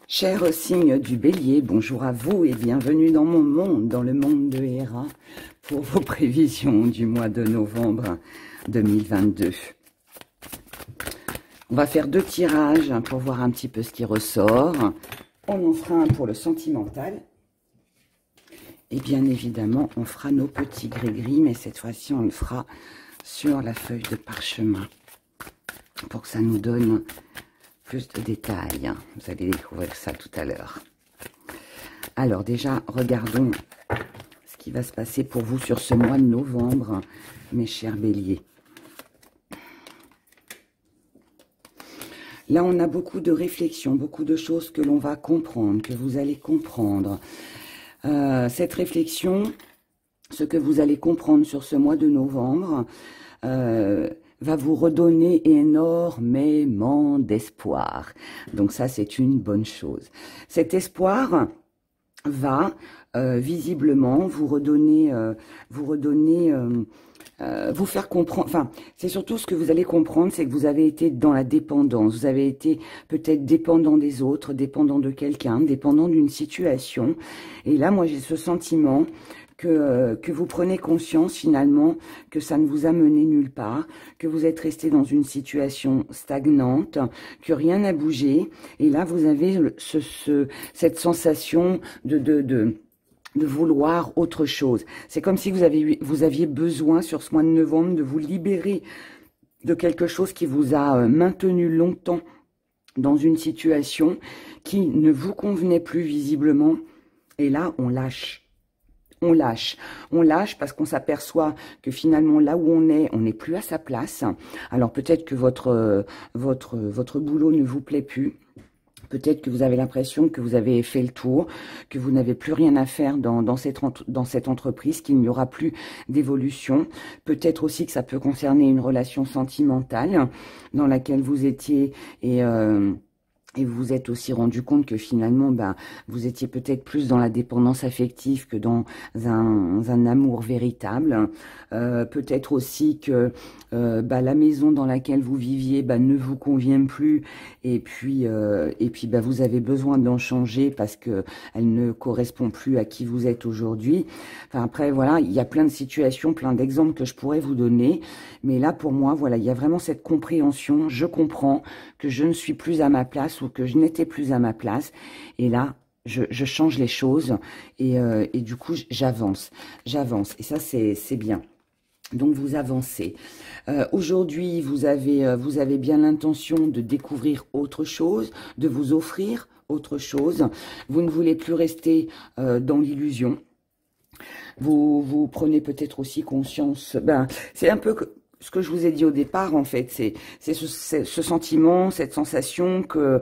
Cher signe du Bélier, bonjour à vous et bienvenue dans mon monde, dans le monde de Héra, pour vos prévisions du mois de novembre 2022. On va faire 2 tirages pour voir un petit peu ce qui ressort. On en fera un pour le sentimental. Et bien évidemment, on fera nos petits gris-gris, mais cette fois-ci, on le fera sur la feuille de parchemin pour que ça nous donne plus de détails. Vous allez découvrir ça tout à l'heure. Alors déjà, regardons ce qui va se passer pour vous sur ce mois de novembre, mes chers béliers. Là, on a beaucoup de réflexions, beaucoup de choses que l'on va comprendre, que vous allez comprendre. Cette réflexion, ce que vous allez comprendre sur ce mois de novembre, va vous redonner énormément d'espoir. Donc ça, c'est une bonne chose. Cet espoir va visiblement vous redonner, vous faire comprendre, enfin, c'est surtout ce que vous allez comprendre, c'est que vous avez été dans la dépendance, vous avez été peut-être dépendant des autres, dépendant de quelqu'un, dépendant d'une situation. Et là, moi, j'ai ce sentiment que vous prenez conscience finalement que ça ne vous a mené nulle part, que vous êtes resté dans une situation stagnante, que rien n'a bougé. Et là, vous avez cette sensation de vouloir autre chose. C'est comme si vous aviez besoin sur ce mois de novembre de vous libérer de quelque chose qui vous a maintenu longtemps dans une situation qui ne vous convenait plus visiblement. Et là, on lâche. On lâche parce qu'on s'aperçoit que finalement là où on n'est plus à sa place. Alors peut-être que votre boulot ne vous plaît plus. Peut-être que vous avez l'impression que vous avez fait le tour, que vous n'avez plus rien à faire dans cette entreprise, qu'il n'y aura plus d'évolution. Peut-être aussi que ça peut concerner une relation sentimentale dans laquelle vous étiez et vous vous êtes aussi rendu compte que finalement, vous étiez peut-être plus dans la dépendance affective que dans un amour véritable. Peut-être aussi que la maison dans laquelle vous viviez ne vous convient plus et puis vous avez besoin d'en changer parce que elle ne correspond plus à qui vous êtes aujourd'hui. Enfin après voilà, il y a plein de situations, plein d'exemples que je pourrais vous donner, mais là pour moi voilà, il y a vraiment cette compréhension. Je comprends que je ne suis plus à ma place ou que je n'étais plus à ma place et là je change les choses et du coup j'avance et ça c'est bien. Donc vous avancez. Aujourd'hui, vous avez bien l'intention de découvrir autre chose, de vous offrir autre chose. Vous ne voulez plus rester dans l'illusion. Vous prenez peut-être aussi conscience. C'est un peu ce que je vous ai dit au départ, en fait. C'est ce sentiment, cette sensation que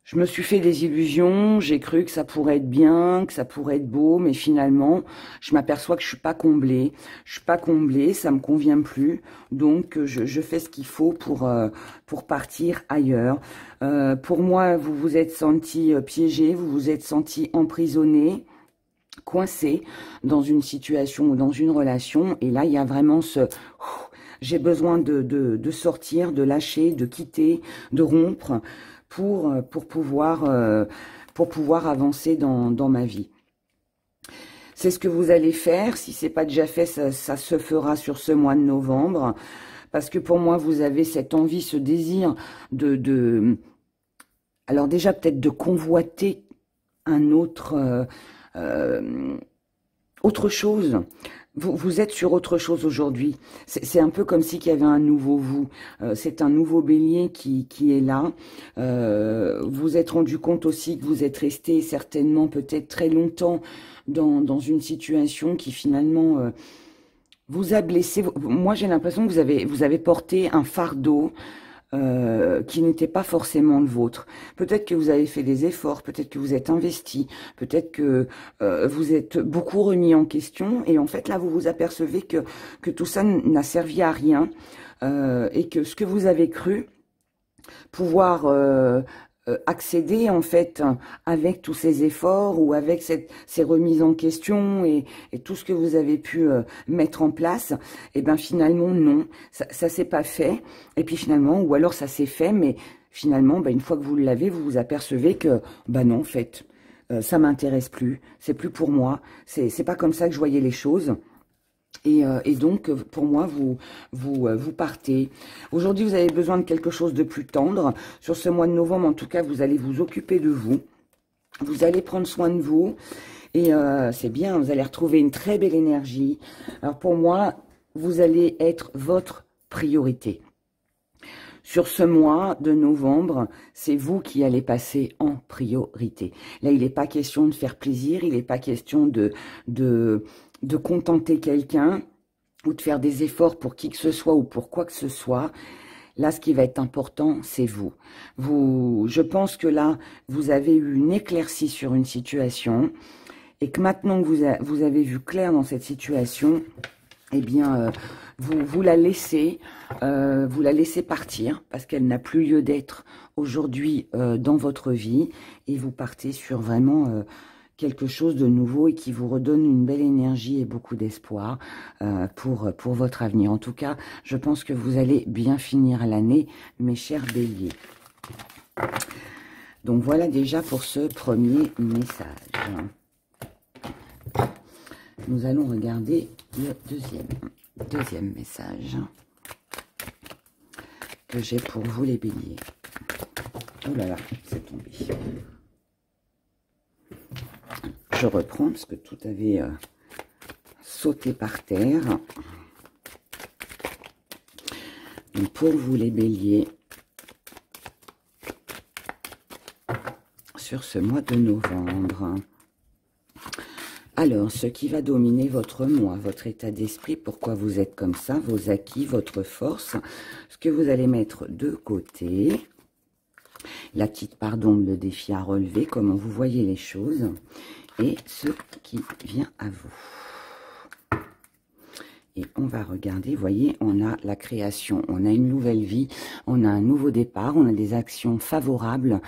je me suis fait des illusions, j'ai cru que ça pourrait être bien, que ça pourrait être beau, mais finalement, je m'aperçois que je suis pas comblée. Je suis pas comblée, ça me convient plus, donc je fais ce qu'il faut pour partir ailleurs. Pour moi, vous vous êtes senti piégé, vous vous êtes senti emprisonné, coincé dans une situation ou dans une relation, et là, il y a vraiment j'ai besoin de sortir, de lâcher, de quitter, de rompre, pour pouvoir avancer dans ma vie. C'est ce que vous allez faire. Si c'est pas déjà fait, ça se fera sur ce mois de novembre. Parce que pour moi, vous avez cette envie, ce désir alors déjà peut-être de convoiter un autre chose. Vous êtes sur autre chose aujourd'hui. C'est un peu comme si qu'il y avait un nouveau vous. C'est un nouveau bélier qui est là. Vous êtes rendu compte aussi que vous êtes resté certainement peut-être très longtemps dans une situation qui finalement vous a blessé. Moi, j'ai l'impression que vous avez porté un fardeau qui n'était pas forcément le vôtre. Peut-être que vous avez fait des efforts, peut-être que vous êtes investi, peut-être que vous êtes beaucoup remis en question, et en fait là vous vous apercevez que tout ça n'a servi à rien, et que ce que vous avez cru pouvoir accéder en fait avec tous ces efforts ou avec ces remises en question et tout ce que vous avez pu mettre en place, et ben finalement non, ça s'est pas fait, et puis finalement, ou alors ça s'est fait, mais finalement, une fois que vous l'avez, vous vous apercevez que, non, en fait, ça m'intéresse plus, c'est plus pour moi, c'est pas comme ça que je voyais les choses. Et donc, pour moi, vous partez. Aujourd'hui, vous avez besoin de quelque chose de plus tendre. Sur ce mois de novembre, en tout cas, vous allez vous occuper de vous. Vous allez prendre soin de vous. Et c'est bien, vous allez retrouver une très belle énergie. Alors, pour moi, vous allez être votre priorité. Sur ce mois de novembre, c'est vous qui allez passer en priorité. Là, il n'est pas question de faire plaisir, il n'est pas question de contenter quelqu'un ou de faire des efforts pour qui que ce soit ou pour quoi que ce soit. Là, ce qui va être important, c'est vous. Je pense que là, vous avez eu une éclaircie sur une situation et que maintenant que vous avez vu clair dans cette situation, eh bien, vous la laissez partir parce qu'elle n'a plus lieu d'être aujourd'hui dans votre vie et vous partez sur vraiment quelque chose de nouveau et qui vous redonne une belle énergie et beaucoup d'espoir pour votre avenir. En tout cas, je pense que vous allez bien finir l'année, mes chers béliers. Donc voilà déjà pour ce premier message. Nous allons regarder le deuxième message que j'ai pour vous les béliers. Oh là là, c'est tombé. Je reprends parce que tout avait sauté par terre. Donc pour vous les béliers, sur ce mois de novembre. Alors, ce qui va dominer votre mois, votre état d'esprit, pourquoi vous êtes comme ça, vos acquis, votre force, ce que vous allez mettre de côté, la petite part d'ombre, le défi à relever, comment vous voyez les choses, et ce qui vient à vous. Et on va regarder, vous voyez, on a la création, on a une nouvelle vie, on a un nouveau départ, on a des actions favorables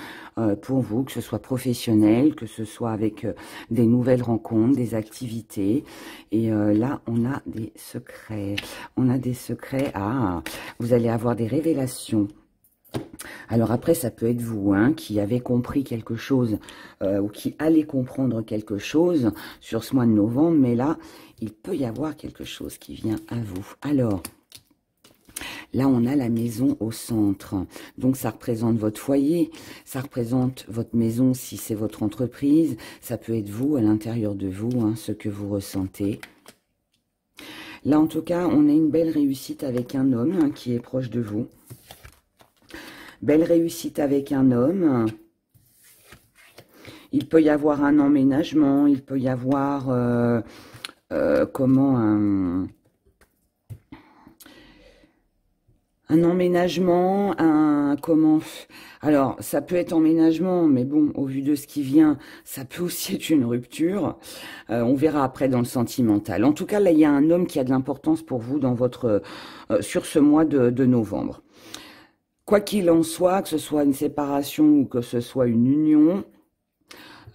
pour vous, que ce soit professionnel, que ce soit avec des nouvelles rencontres, des activités. Et là, on a des secrets. On a des secrets vous allez avoir des révélations. Alors après, ça peut être vous qui avez compris quelque chose ou qui allez comprendre quelque chose sur ce mois de novembre, mais là, il peut y avoir quelque chose qui vient à vous. Alors, là, on a la maison au centre. Donc, ça représente votre foyer, ça représente votre maison si c'est votre entreprise. Ça peut être vous, à l'intérieur de vous, ce que vous ressentez. Là, en tout cas, on a une belle réussite avec un homme qui est proche de vous. Belle réussite avec un homme. Il peut y avoir un emménagement, il peut y avoir un emménagement, alors ça peut être emménagement, mais bon, au vu de ce qui vient, ça peut aussi être une rupture. On verra après dans le sentimental. En tout cas, là, il y a un homme qui a de l'importance pour vous dans sur ce mois de novembre. Quoi qu'il en soit, que ce soit une séparation ou que ce soit une union,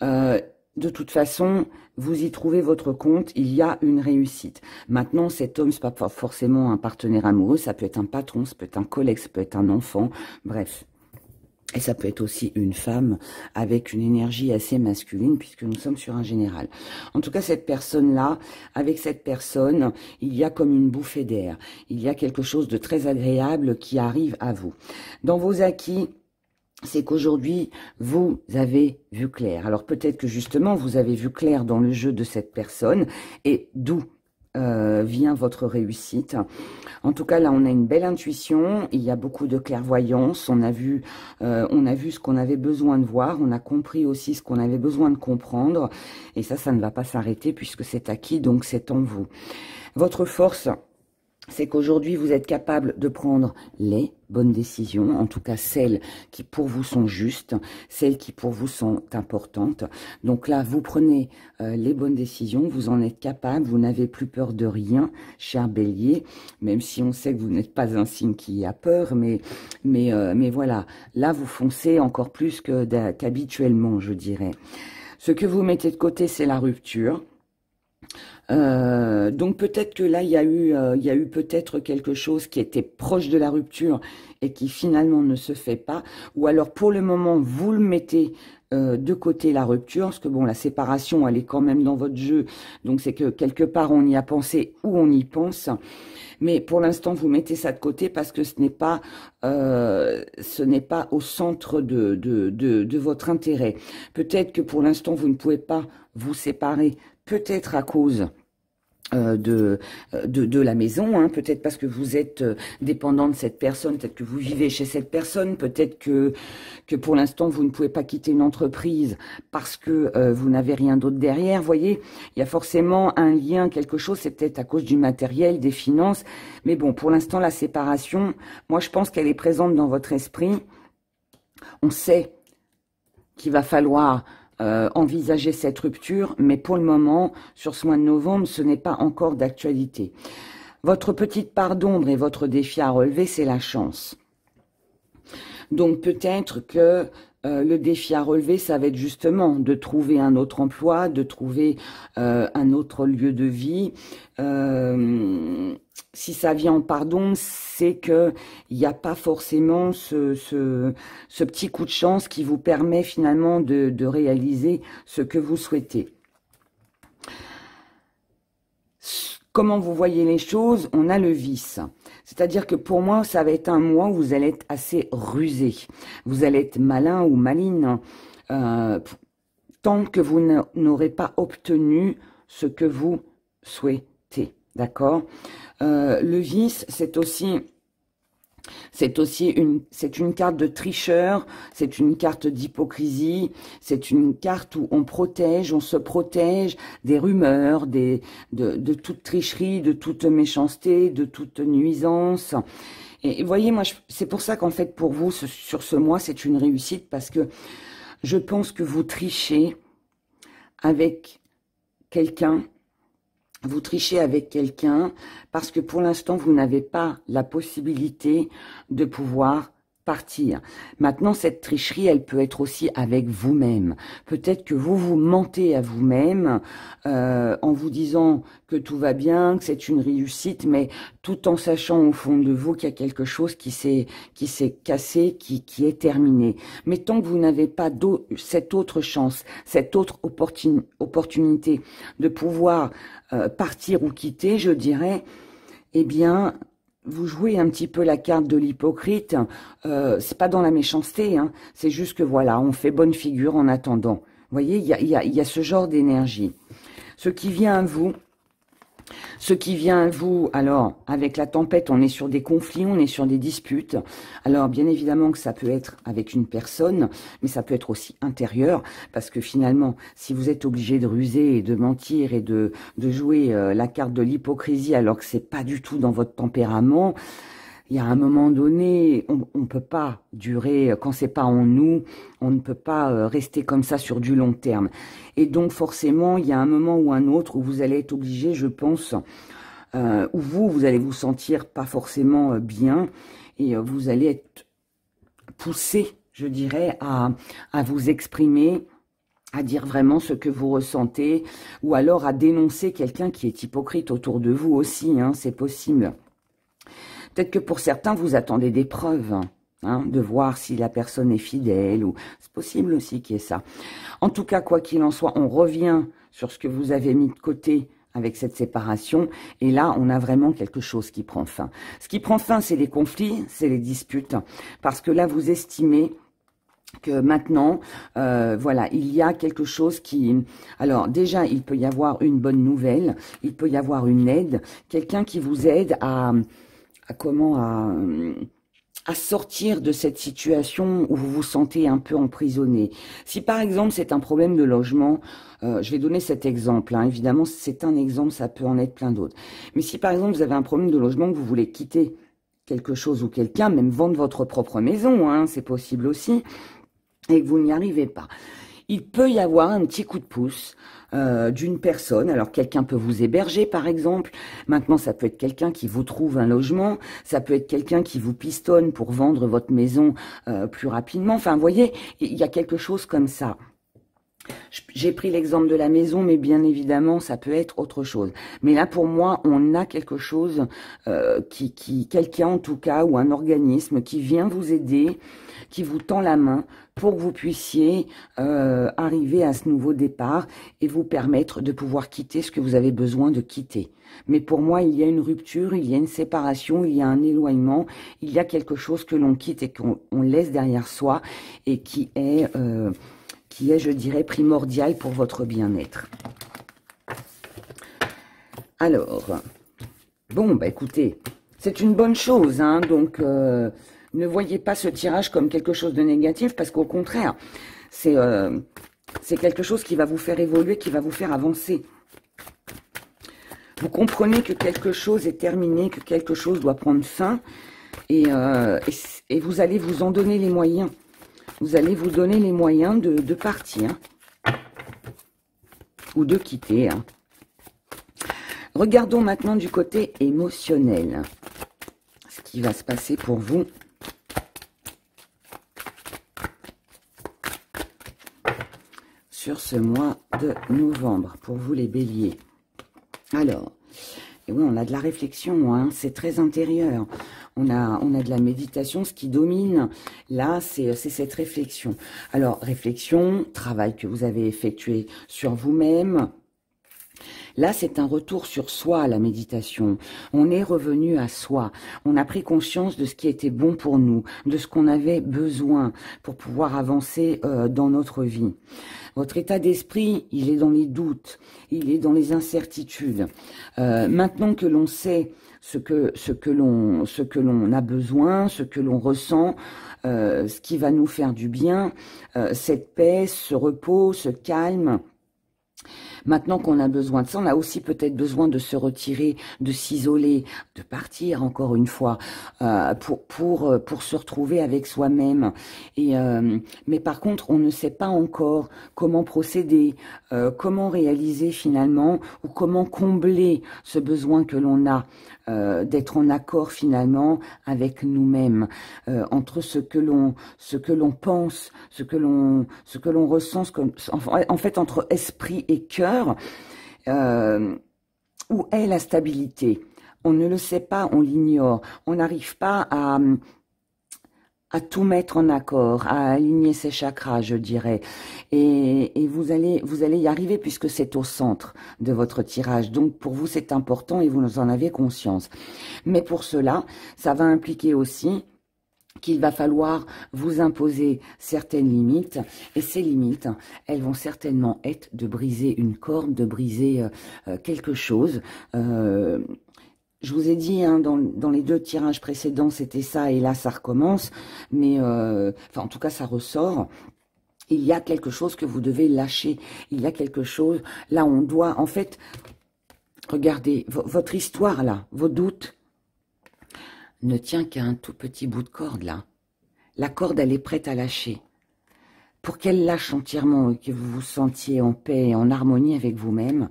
de toute façon, vous y trouvez votre compte, il y a une réussite. Maintenant, cet homme, c'est pas forcément un partenaire amoureux, ça peut être un patron, ça peut être un collègue, ça peut être un enfant, bref. Et ça peut être aussi une femme avec une énergie assez masculine puisque nous sommes sur un général. En tout cas, cette personne-là, avec cette personne, il y a comme une bouffée d'air. Il y a quelque chose de très agréable qui arrive à vous. Dans vos acquis, c'est qu'aujourd'hui, vous avez vu clair. Alors peut-être que justement, vous avez vu clair dans le jeu de cette personne et d'où vient votre réussite. En tout cas, là, on a une belle intuition, il y a beaucoup de clairvoyance, on a vu ce qu'on avait besoin de voir, on a compris aussi ce qu'on avait besoin de comprendre, et ça ne va pas s'arrêter puisque c'est acquis, donc c'est en vous. Votre force, c'est qu'aujourd'hui, vous êtes capable de prendre les bonnes décisions, en tout cas celles qui pour vous sont justes, celles qui pour vous sont importantes. Donc là, vous prenez les bonnes décisions, vous en êtes capable, vous n'avez plus peur de rien, cher Bélier, même si on sait que vous n'êtes pas un signe qui a peur, mais voilà, là, vous foncez encore plus qu'habituellement, je dirais. Ce que vous mettez de côté, c'est la rupture. Donc peut-être que là, il y a eu peut-être quelque chose qui était proche de la rupture et qui finalement ne se fait pas, ou alors pour le moment vous le mettez de côté, la rupture, parce que bon, la séparation elle est quand même dans votre jeu, donc c'est que quelque part on y a pensé ou on y pense, mais pour l'instant vous mettez ça de côté parce que ce n'est pas au centre de votre intérêt. Peut-être que pour l'instant vous ne pouvez pas vous séparer, peut-être à cause de la maison, hein, peut-être parce que vous êtes dépendant de cette personne, peut-être que vous vivez chez cette personne, peut-être que pour l'instant vous ne pouvez pas quitter une entreprise parce que vous n'avez rien d'autre derrière. Vous voyez, il y a forcément un lien, quelque chose, c'est peut-être à cause du matériel, des finances, mais bon, pour l'instant la séparation, moi je pense qu'elle est présente dans votre esprit. On sait qu'il va falloir envisager cette rupture, mais pour le moment, sur ce mois de novembre, ce n'est pas encore d'actualité. Votre petite part d'ombre et votre défi à relever, c'est la chance. Donc peut-être que le défi à relever, ça va être justement de trouver un autre emploi, de trouver un autre lieu de vie. Si ça vient en part d'ombre, c'est que il n'y a pas forcément ce petit coup de chance qui vous permet finalement de réaliser ce que vous souhaitez. Comment vous voyez les choses? On a le vice. C'est-à-dire que pour moi, ça va être un mois où vous allez être assez rusé. Vous allez être malin ou maline tant que vous n'aurez pas obtenu ce que vous souhaitez. D'accord? Le vice, c'est une carte de tricheur, c'est une carte d'hypocrisie, c'est une carte où on se protège des rumeurs, de toute tricherie, de toute méchanceté, de toute nuisance. Et vous voyez, moi, c'est pour ça qu'en fait, pour vous, sur ce mois, c'est une réussite parce que je pense que vous trichez avec quelqu'un. Vous trichez avec quelqu'un parce que pour l'instant, vous n'avez pas la possibilité de pouvoir partir. Maintenant, cette tricherie, elle peut être aussi avec vous-même. Peut-être que vous vous mentez à vous-même en vous disant que tout va bien, que c'est une réussite, mais tout en sachant au fond de vous qu'il y a quelque chose qui s'est cassé, qui est terminé. Mais tant que vous n'avez pas cette autre chance, cette autre opportunité de pouvoir partir ou quitter, je dirais, eh bien, vous jouez un petit peu la carte de l'hypocrite. C'est pas dans la méchanceté, hein, c'est juste que voilà, on fait bonne figure en attendant. Vous voyez, il y a ce genre d'énergie. Ce qui vient à vous, alors, avec la tempête, on est sur des conflits, on est sur des disputes. Alors, bien évidemment que ça peut être avec une personne, mais ça peut être aussi intérieur, parce que finalement, si vous êtes obligé de ruser et de mentir et de jouer la carte de l'hypocrisie alors que c'est pas du tout dans votre tempérament, il y a un moment donné, on ne peut pas durer, quand c'est pas en nous, on ne peut pas rester comme ça sur du long terme. Et donc forcément, il y a un moment ou un autre où vous allez être obligé, je pense, où vous allez vous sentir pas forcément bien et vous allez être poussé, je dirais, à vous exprimer, à dire vraiment ce que vous ressentez, ou alors à dénoncer quelqu'un qui est hypocrite autour de vous aussi, hein, c'est possible. Peut-être que pour certains, vous attendez des preuves, hein, de voir si la personne est fidèle, ou c'est possible aussi qu'il y ait ça. En tout cas, quoi qu'il en soit, on revient sur ce que vous avez mis de côté avec cette séparation, et là, on a vraiment quelque chose qui prend fin. Ce qui prend fin, c'est les conflits, c'est les disputes, parce que là, vous estimez que maintenant, voilà, il y a quelque chose qui... Alors, déjà, il peut y avoir une bonne nouvelle, il peut y avoir une aide, quelqu'un qui vous aide à sortir de cette situation où vous vous sentez un peu emprisonné. Si par exemple c'est un problème de logement, je vais donner cet exemple, hein, évidemment c'est un exemple, ça peut en être plein d'autres. Mais si par exemple vous avez un problème de logement, que vous voulez quitter quelque chose ou quelqu'un, même vendre votre propre maison, hein, c'est possible aussi, et que vous n'y arrivez pas. Il peut y avoir un petit coup de pouce d'une personne. Alors, quelqu'un peut vous héberger, par exemple. Maintenant, ça peut être quelqu'un qui vous trouve un logement. Ça peut être quelqu'un qui vous pistonne pour vendre votre maison plus rapidement. Enfin, vous voyez, il y a quelque chose comme ça. J'ai pris l'exemple de la maison, mais bien évidemment, ça peut être autre chose. Mais là, pour moi, on a quelque chose, quelqu'un en tout cas, ou un organisme qui vient vous aider, qui vous tend la main pour que vous puissiez arriver à ce nouveau départ et vous permettre de pouvoir quitter ce que vous avez besoin de quitter. Mais pour moi, il y a une rupture, il y a une séparation, il y a un éloignement, il y a quelque chose que l'on quitte et qu'on laisse derrière soi et qui est, je dirais, primordial pour votre bien-être. Alors, bon, bah écoutez, c'est une bonne chose, hein, donc ne voyez pas ce tirage comme quelque chose de négatif, parce qu'au contraire, c'est quelque chose qui va vous faire évoluer, qui va vous faire avancer. Vous comprenez que quelque chose est terminé, que quelque chose doit prendre fin, et vous allez vous en donner les moyens. Vous allez vous donner les moyens de partir, ou de quitter. Hein. Regardons maintenant du côté émotionnel, ce qui va se passer pour vous. Sur ce mois de novembre, pour vous les béliers. Alors, et oui, on a de la réflexion, hein, c'est très intérieur. On a de la méditation, ce qui domine, là, c'est cette réflexion. Alors, réflexion, travail que vous avez effectué sur vous-même. Là, c'est un retour sur soi, la méditation. On est revenu à soi. On a pris conscience de ce qui était bon pour nous, de ce qu'on avait besoin pour pouvoir avancer dans notre vie. Votre état d'esprit, il est dans les doutes, il est dans les incertitudes. Maintenant que l'on sait ce que l'on a besoin, ce que l'on ressent, ce qui va nous faire du bien, cette paix, ce repos, ce calme. Maintenant qu'on a besoin de ça, on a aussi peut-être besoin de se retirer, de s'isoler, de partir encore une fois pour se retrouver avec soi-même. Mais par contre, on ne sait pas encore comment procéder, comment réaliser finalement ou comment combler ce besoin que l'on a d'être en accord finalement avec nous-mêmes, entre ce que l'on pense, ce que l'on ressent, en fait entre esprit et cœur. Où est la stabilité? On ne le sait pas, on l'ignore. On n'arrive pas à tout mettre en accord, à aligner ses chakras, je dirais. Et vous allez y arriver puisque c'est au centre de votre tirage. Donc pour vous, c'est important et vous en avez conscience. Mais pour cela, ça va impliquer aussi qu'il va falloir vous imposer certaines limites, et ces limites, elles vont certainement être de briser une corde, de briser quelque chose. Je vous ai dit, hein, dans les deux tirages précédents, c'était ça, et là, ça recommence, mais enfin, en tout cas, ça ressort. Il y a quelque chose que vous devez lâcher, il y a quelque chose, là, on doit, en fait, regardez, votre histoire, là, vos doutes, ne tient qu'à un tout petit bout de corde, là. La corde, elle est prête à lâcher. Pour qu'elle lâche entièrement et que vous vous sentiez en paix et en harmonie avec vous-même,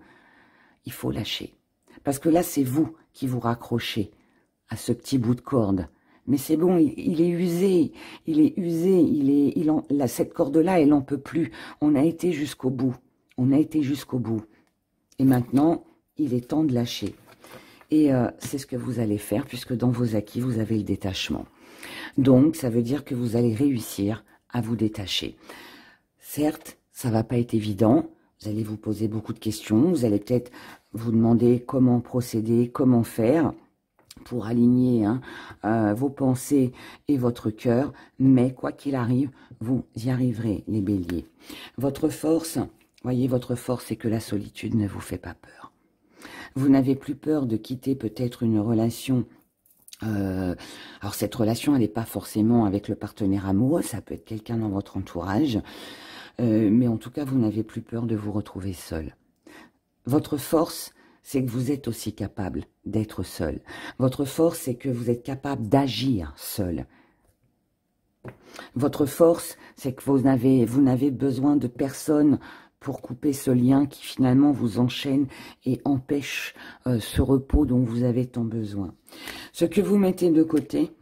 il faut lâcher. Parce que là, c'est vous qui vous raccrochez à ce petit bout de corde. Mais c'est bon, il est usé, cette corde-là, elle n'en peut plus. On a été jusqu'au bout. On a été jusqu'au bout. Et maintenant, il est temps de lâcher. Et c'est ce que vous allez faire, puisque dans vos acquis, vous avez le détachement. Donc, ça veut dire que vous allez réussir à vous détacher. Certes, ça va pas être évident. Vous allez vous poser beaucoup de questions. Vous allez peut-être vous demander comment procéder, comment faire pour aligner vos pensées et votre cœur. Mais quoi qu'il arrive, vous y arriverez, les béliers. Votre force, voyez, votre force, c'est que la solitude ne vous fait pas peur. Vous n'avez plus peur de quitter peut-être une relation. Alors cette relation, elle n'est pas forcément avec le partenaire amoureux, ça peut être quelqu'un dans votre entourage. Mais en tout cas, vous n'avez plus peur de vous retrouver seul. Votre force, c'est que vous êtes aussi capable d'être seul. Votre force, c'est que vous êtes capable d'agir seul. Votre force, c'est que vous n'avez besoin de personne pour couper ce lien qui finalement vous enchaîne et empêche ce repos dont vous avez tant besoin. Ce que vous mettez de côté,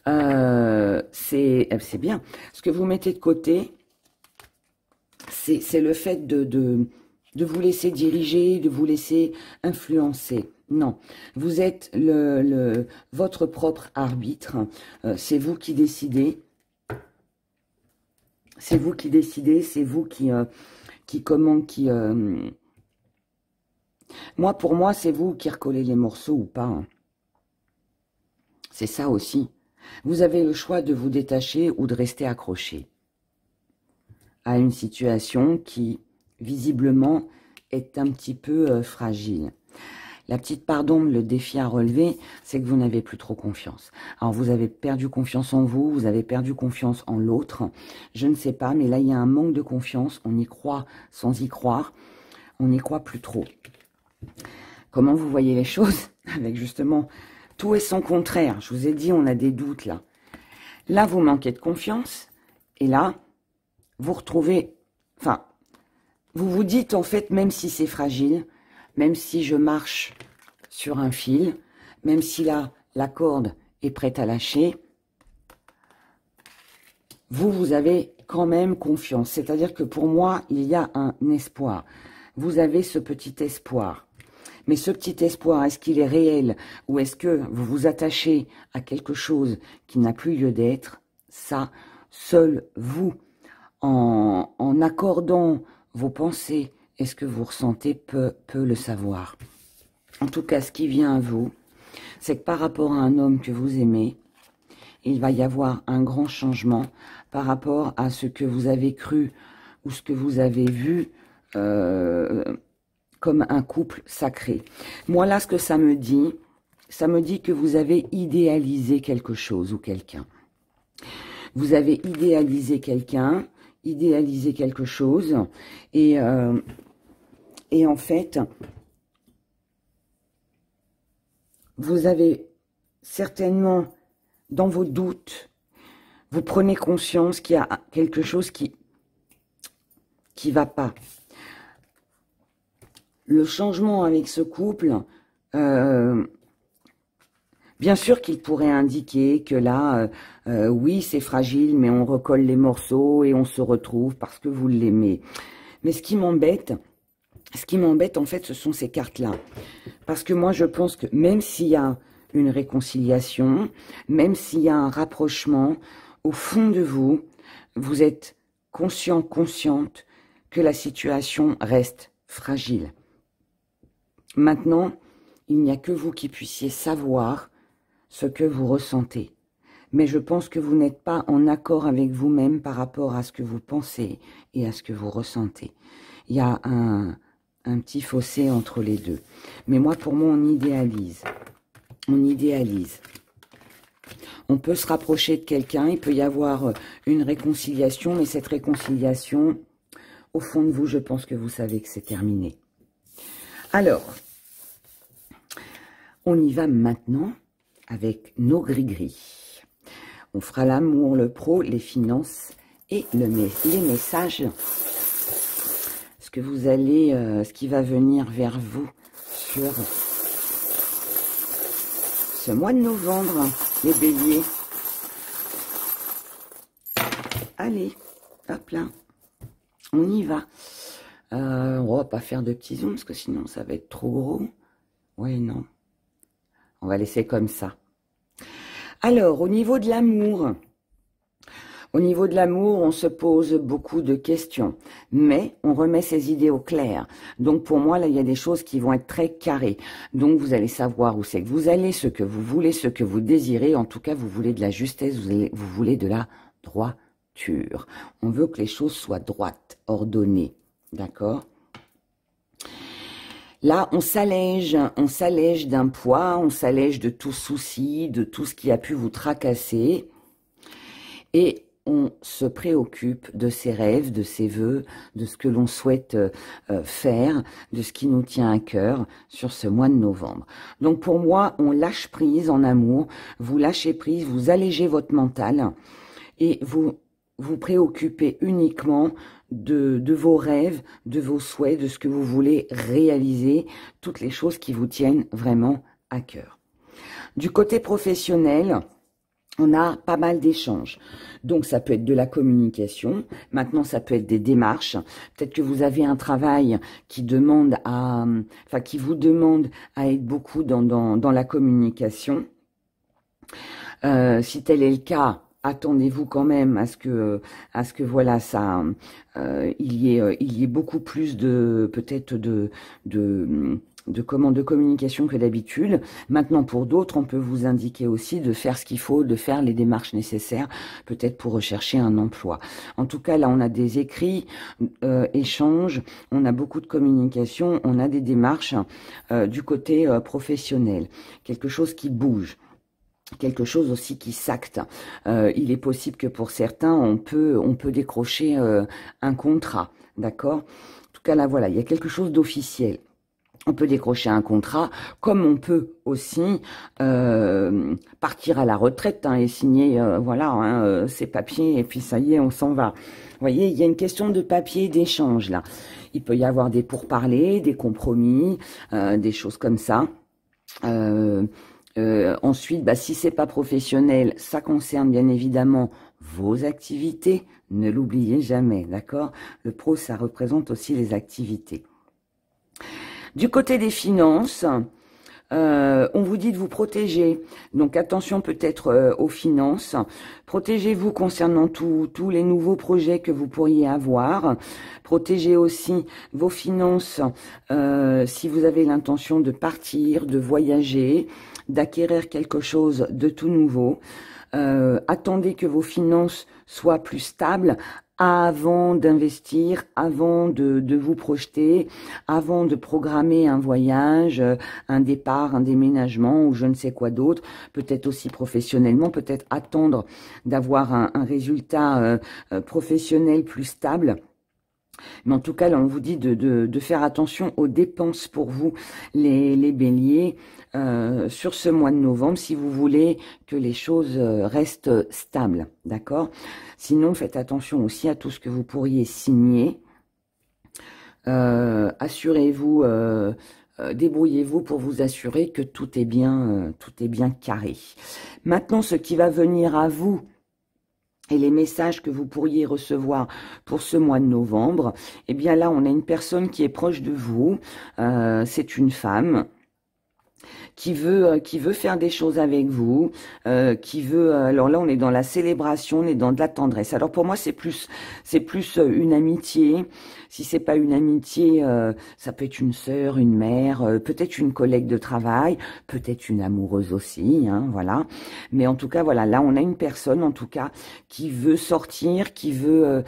c'est bien. Ce que vous mettez de côté, c'est le fait de vous laisser diriger, de vous laisser influencer. Non, vous êtes votre propre arbitre. C'est vous qui décidez. C'est vous qui décidez. C'est vous Moi, pour moi, c'est vous qui recollez les morceaux ou pas. Hein. C'est ça aussi. Vous avez le choix de vous détacher ou de rester accroché à une situation qui, visiblement, est un petit peu fragile. La petite part d'ombre, le défi à relever, c'est que vous n'avez plus trop confiance. Alors, vous avez perdu confiance en vous, vous avez perdu confiance en l'autre. Je ne sais pas, mais là, il y a un manque de confiance. On y croit sans y croire. On n'y croit plus trop. Comment vous voyez les choses? Avec justement tout et son contraire. Je vous ai dit, on a des doutes là. Là, vous manquez de confiance. Et là, vous retrouvez... Enfin, vous vous dites en fait, même si c'est fragile, même si je marche sur un fil, même si là, la corde est prête à lâcher, vous avez quand même confiance. C'est-à-dire que pour moi, il y a un espoir. Vous avez ce petit espoir. Mais ce petit espoir, est-ce qu'il est réel ou est-ce que vous vous attachez à quelque chose qui n'a plus lieu d'être? Ça, seul vous, en accordant vos pensées et ce que vous ressentez, peut le savoir. En tout cas, ce qui vient à vous, c'est que par rapport à un homme que vous aimez, il va y avoir un grand changement par rapport à ce que vous avez cru ou ce que vous avez vu comme un couple sacré. Moi, là, ce que ça me dit que vous avez idéalisé quelque chose ou quelqu'un. Vous avez idéalisé quelqu'un, idéalisé quelque chose, et en fait, vous avez certainement, dans vos doutes, vous prenez conscience qu'il y a quelque chose qui va pas. Le changement avec ce couple, bien sûr qu'il pourrait indiquer que là, oui, c'est fragile, mais on recolle les morceaux et on se retrouve parce que vous l'aimez. Mais ce qui m'embête, en fait, ce sont ces cartes-là. Parce que moi, je pense que même s'il y a une réconciliation, même s'il y a un rapprochement, au fond de vous, vous êtes conscient, consciente que la situation reste fragile. Maintenant, il n'y a que vous qui puissiez savoir ce que vous ressentez. Mais je pense que vous n'êtes pas en accord avec vous-même par rapport à ce que vous pensez et à ce que vous ressentez. Il y a un petit fossé entre les deux. Mais moi, pour moi, on idéalise. On idéalise. On peut se rapprocher de quelqu'un, il peut y avoir une réconciliation, mais cette réconciliation, au fond de vous, je pense que vous savez que c'est terminé. Alors, on y va maintenant avec nos gris-gris. On fera l'amour, le pro, les finances et les messages. Ce que vous allez, ce qui va venir vers vous sur ce mois de novembre, les béliers. Allez, hop là, on y va. On va pas faire de petits zooms parce que sinon ça va être trop gros. Oui, non. On va laisser comme ça. Alors, au niveau de l'amour, on se pose beaucoup de questions, mais on remet ses idées au clair. Donc, pour moi, là, il y a des choses qui vont être très carrées. Donc, vous allez savoir où c'est que vous allez, ce que vous voulez, ce que vous désirez. En tout cas, vous voulez de la justesse, vous voulez de la droiture. On veut que les choses soient droites, ordonnées. D'accord ? Là, on s'allège d'un poids, on s'allège de tout souci, de tout ce qui a pu vous tracasser. Et on se préoccupe de ses rêves, de ses vœux, de ce que l'on souhaite faire, de ce qui nous tient à cœur sur ce mois de novembre. Donc pour moi, on lâche prise en amour, vous lâchez prise, vous allégez votre mental et vous vous préoccupez uniquement de vos rêves, de vos souhaits, de ce que vous voulez réaliser, toutes les choses qui vous tiennent vraiment à cœur. Du côté professionnel, on a pas mal d'échanges. Donc, ça peut être de la communication. Maintenant, ça peut être des démarches. Peut-être que vous avez un travail qui demande qui vous demande à être beaucoup dans la communication. Si tel est le cas, attendez-vous quand même à ce que voilà, ça, il y ait beaucoup plus de, peut-être de communication que d'habitude. Maintenant, pour d'autres, on peut vous indiquer aussi de faire ce qu'il faut, de faire les démarches nécessaires, peut-être pour rechercher un emploi. En tout cas, là, on a des écrits, échanges, on a beaucoup de communication, on a des démarches du côté professionnel, quelque chose qui bouge. Quelque chose aussi qui s'acte. Il est possible que pour certains, on peut décrocher un contrat, d'accord? En tout cas, là, voilà, il y a quelque chose d'officiel. On peut décrocher un contrat, comme on peut aussi partir à la retraite et signer ses papiers, et puis ça y est, on s'en va. Vous voyez, il y a une question de papier, d'échange, là. Il peut y avoir des pourparlers, des compromis, des choses comme ça. Ensuite, si c'est pas professionnel, ça concerne bien évidemment vos activités. Ne l'oubliez jamais, d'accord? Le pro, ça représente aussi les activités. Du côté des finances, on vous dit de vous protéger. Donc attention peut-être aux finances. Protégez-vous concernant tous les nouveaux projets que vous pourriez avoir. Protégez aussi vos finances si vous avez l'intention de partir, de voyager, d'acquérir quelque chose de tout nouveau. Attendez que vos finances soient plus stables avant d'investir, avant de vous projeter, avant de programmer un voyage, un départ, un déménagement ou je ne sais quoi d'autre, peut-être aussi professionnellement, peut-être attendre d'avoir un résultat professionnel plus stable. Mais en tout cas, là, on vous dit de faire attention aux dépenses pour vous, les béliers, sur ce mois de novembre, si vous voulez que les choses restent stables, d'accord? Sinon, faites attention aussi à tout ce que vous pourriez signer. Assurez-vous, débrouillez-vous pour vous assurer que tout est bien carré. Maintenant, ce qui va venir à vous, et les messages que vous pourriez recevoir pour ce mois de novembre, eh bien là, on a une personne qui est proche de vous, c'est une femme qui veut faire des choses avec vous, alors là, on est dans la célébration, on est dans de la tendresse. Alors pour moi, c'est plus une amitié. Si c'est pas une amitié, ça peut être une sœur, une mère, peut-être une collègue de travail, peut-être une amoureuse aussi, voilà. Mais en tout cas, voilà, là, on a une personne, en tout cas, qui veut sortir, qui veut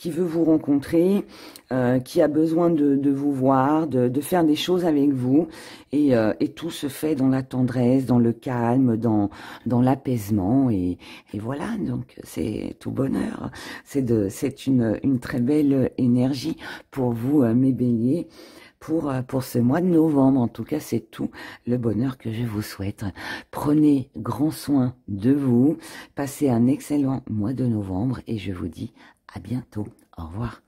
vous rencontrer, qui a besoin de vous voir, de faire des choses avec vous, et tout se fait dans la tendresse, dans le calme, dans l'apaisement, et voilà. Donc c'est tout bonheur. C'est une très belle énergie pour vous, mes béliers, pour ce mois de novembre. En tout cas, c'est tout le bonheur que je vous souhaite. Prenez grand soin de vous, passez un excellent mois de novembre, et je vous dis à bientôt. Au revoir.